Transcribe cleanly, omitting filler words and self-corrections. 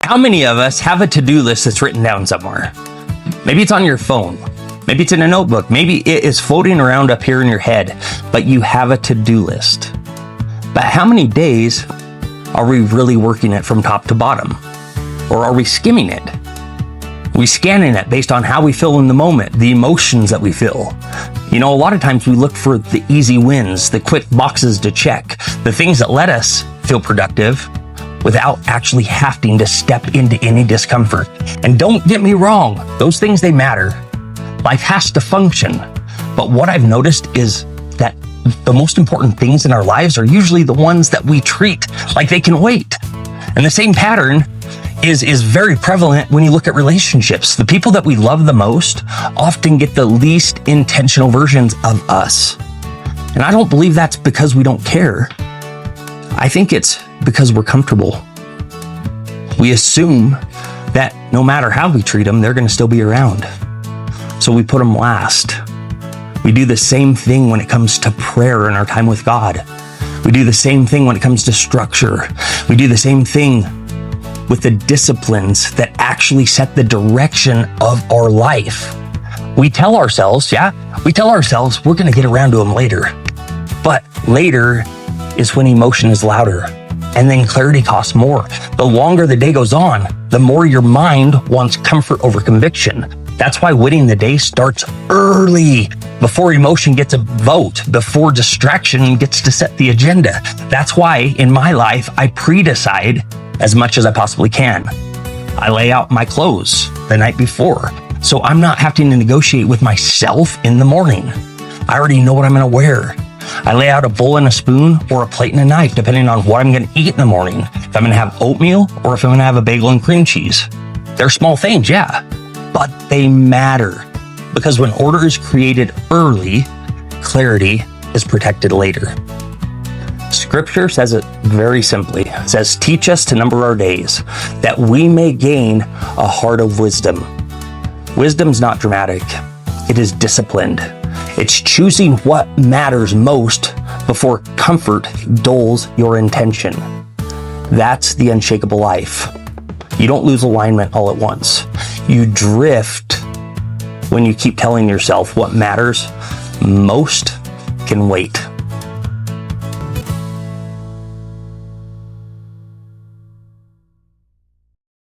How many of us have a to-do list that's written down somewhere? Maybe it's on your phone. Maybe it's in a notebook. Maybe it is floating around up here in your head, but you have a to-do list. But how many days are we really working it from top to bottom? Or are we skimming it? Are we scanning it based on how we feel in the moment, the emotions that we feel? You know, a lot of times we look for the easy wins, the quick boxes to check, the things that let us feel productive without actually having to step into any discomfort. And don't get me wrong, those things, they matter. Life has to function. But what I've noticed is that the most important things in our lives are usually the ones that we treat like they can wait. And the same pattern is very prevalent when you look at relationships. The people that we love the most often get the least intentional versions of us. And I don't believe that's because we don't care. I think it's because we're comfortable. We assume that no matter how we treat them, they're going to still be around. So we put them last. We do the same thing when it comes to prayer and our time with God. We do the same thing when it comes to structure. We do the same thing with the disciplines that actually set the direction of our life. We tell ourselves we're going to get around to them later. But later is when emotion is louder, and then clarity costs more. The longer the day goes on, the more your mind wants comfort over conviction. That's why winning the day starts early, before emotion gets a vote, before distraction gets to set the agenda. That's why in my life, I pre-decide as much as I possibly can. I lay out my clothes the night before, so I'm not having to negotiate with myself in the morning. I already know what I'm going to wear. I lay out a bowl and a spoon or a plate and a knife, depending on what I'm going to eat in the morning. If I'm going to have oatmeal or if I'm going to have a bagel and cream cheese. They're small things, yeah, but they matter. Because when order is created early, clarity is protected later. Scripture says it very simply. It says, teach us to number our days, that we may gain a heart of wisdom. Wisdom's not dramatic. It is disciplined. It's choosing what matters most before comfort dulls your intention. That's the unshakable life. You don't lose alignment all at once. You drift when you keep telling yourself what matters most can wait.